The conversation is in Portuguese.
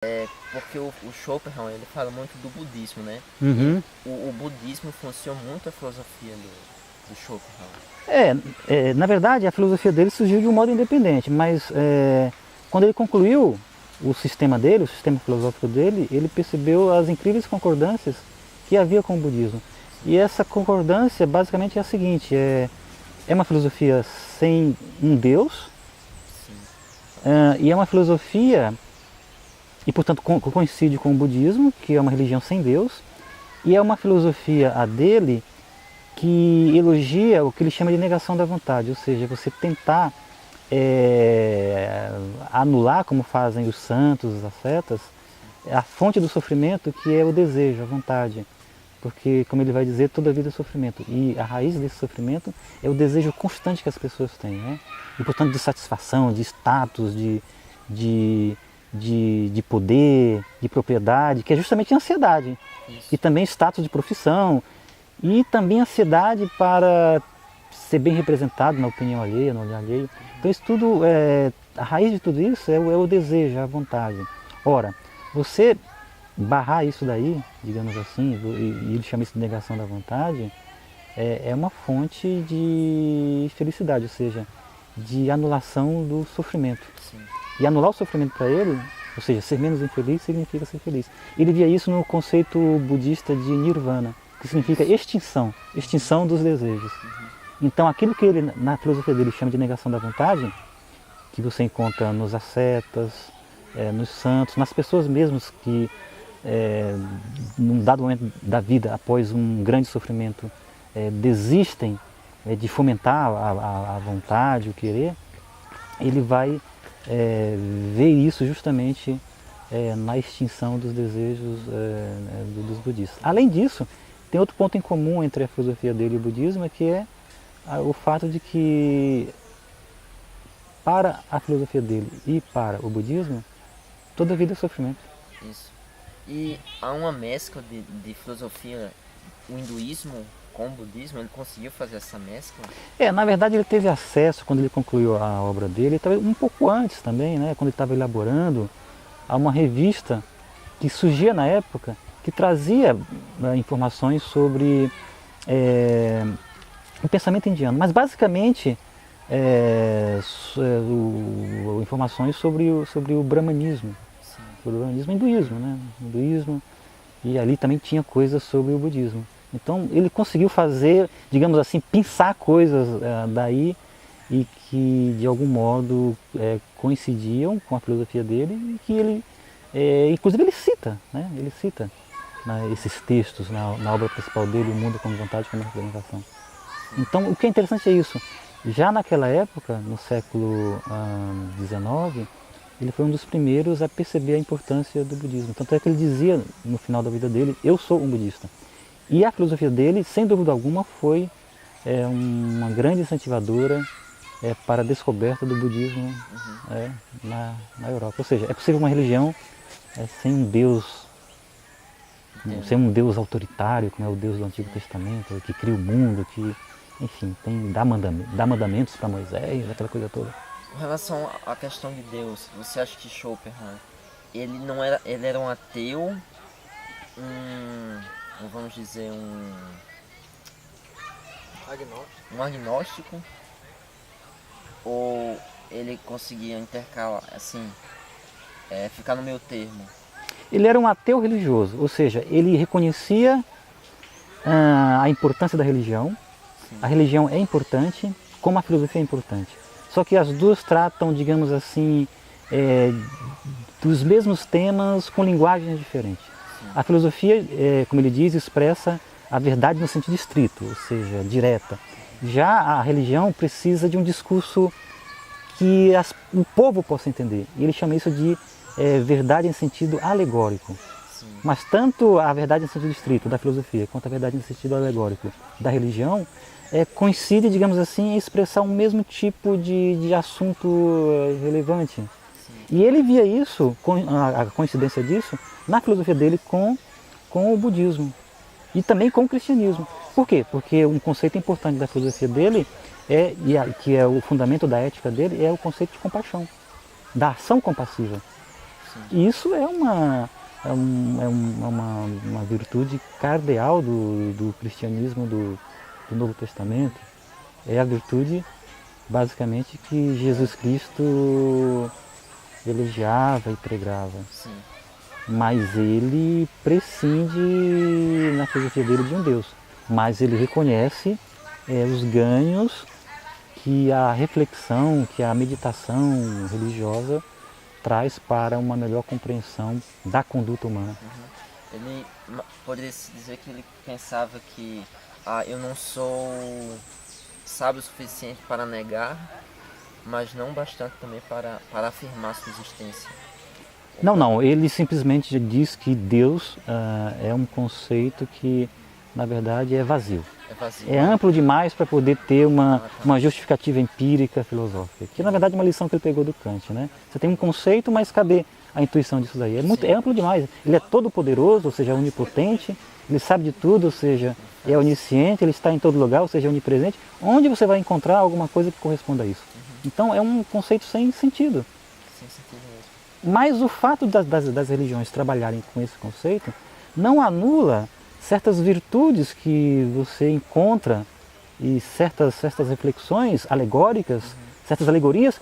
Porque o Schopenhauer, ele fala muito do budismo, né? Uhum. O budismo influenciou muito a filosofia do Schopenhauer. Na verdade, a filosofia dele surgiu de um modo independente, mas quando ele concluiu o sistema dele, o sistema filosófico dele, ele percebeu as incríveis concordâncias que havia com o budismo. E essa concordância basicamente é a seguinte: é uma filosofia sem um Deus, Sim, e é uma filosofia, e portanto coincide com o budismo, que é uma religião sem Deus, e é uma filosofia a dele que elogia o que ele chama de negação da vontade, ou seja, você tentar anular, como fazem os santos, os ascetas, a fonte do sofrimento, que é o desejo, a vontade. Porque, como ele vai dizer, toda a vida é sofrimento. E a raiz desse sofrimento é o desejo constante que as pessoas têm. Né? E, portanto, de satisfação, de status, de poder, de propriedade, que é justamente a ansiedade. isso. E também status de profissão. E também ansiedade para ser bem representado na opinião alheia, no olhar alheio. Então isso tudo, a raiz de tudo isso é o desejo, a vontade. Ora, você barrar isso daí, digamos assim, e ele chama isso de negação da vontade, é uma fonte de felicidade, ou seja, de anulação do sofrimento. Sim. E anular o sofrimento para ele, ou seja, ser menos infeliz, significa ser feliz. Ele via isso no conceito budista de nirvana, que significa extinção, extinção dos desejos. Então aquilo que ele, na filosofia dele, chama de negação da vontade, que você encontra nos ascetas, nos santos, nas pessoas mesmas que, num dado momento da vida, após um grande sofrimento, desistem de fomentar a vontade, o querer, ele vai ver isso justamente na extinção dos desejos dos budistas. Além disso, tem outro ponto em comum entre a filosofia dele e o budismo, que é o fato de que, para a filosofia dele e para o budismo, toda a vida é sofrimento. Isso. E há uma mescla de filosofia, o hinduísmo com o budismo, ele conseguiu fazer essa mescla? Na verdade ele teve acesso, quando ele concluiu a obra dele, talvez um pouco antes também, né, quando ele estava elaborando, a uma revista que surgia na época, que trazia informações sobre o pensamento indiano, mas basicamente informações sobre o brahmanismo, Sim. sobre o brahmanismo e hinduísmo, né? Hinduísmo, e ali também tinha coisas sobre o budismo. Então ele conseguiu fazer, digamos assim, pensar coisas daí e que de algum modo coincidiam com a filosofia dele e que ele, inclusive ele cita, né? Ele cita esses textos na obra principal dele, O Mundo como Vontade, como Representação. Então o que é interessante é isso. Já naquela época, no século XIX, ele foi um dos primeiros a perceber a importância do budismo. Tanto é que ele dizia no final da vida dele: eu sou um budista. E a filosofia dele, sem dúvida alguma, foi uma grande incentivadora para a descoberta do budismo na Europa. Ou seja, é possível uma religião sem um Deus, sem um Deus autoritário, como é o Deus do Antigo Testamento, que cria o mundo, que, enfim, dá mandamentos para Moisés, aquela coisa toda. Com relação à questão de Deus, você acha que Schopenhauer, ele era um ateu, vamos dizer, um agnóstico, ou ele conseguia intercalar, assim, ficar no meio termo? Ele era um ateu religioso, ou seja, ele reconhecia a importância da religião. Sim. A religião é importante, como a filosofia é importante. Só que as duas tratam, digamos assim, dos mesmos temas com linguagens diferentes. Sim. A filosofia, como ele diz, expressa a verdade no sentido estrito, ou seja, direta. Já a religião precisa de um discurso que o povo possa entender. E ele chama isso de verdade em sentido alegórico. Sim. Mas tanto a verdade em sentido estrito da filosofia quanto a verdade em sentido alegórico da religião coincide, digamos assim, em expressar um mesmo tipo de assunto relevante. Sim. E ele via isso, a coincidência disso, na filosofia dele com o budismo e também com o cristianismo. Por quê? Porque um conceito importante da filosofia dele, que é o fundamento da ética dele, é o conceito de compaixão, da ação compassiva. Sim. E isso é uma virtude cardeal do cristianismo do Novo Testamento. É a virtude, basicamente, que Jesus Cristo elogiava e pregava. Sim. Mas ele prescinde na filosofia dele de um Deus. Mas ele reconhece os ganhos que a reflexão, que a meditação religiosa traz para uma melhor compreensão da conduta humana. Ele poderia se dizer que ele pensava que eu não sou sábio o suficiente para negar, mas não bastante também para afirmar sua existência. Não, ele simplesmente diz que Deus é um conceito que, na verdade, é vazio. É vazio. É amplo demais para poder ter uma justificativa empírica filosófica, que na verdade é uma lição que ele pegou do Kant, né? Você tem um conceito, mas cadê a intuição disso daí? É amplo demais. Ele é todo poderoso, ou seja, onipotente, ele sabe de tudo, ou seja, é onisciente, ele está em todo lugar, ou seja, onipresente. Onde você vai encontrar alguma coisa que corresponda a isso? Então é um conceito sem sentido. Sem sentido mesmo. Mas o fato das religiões trabalharem com esse conceito não anula certas virtudes que você encontra e certas reflexões alegóricas, certas alegorias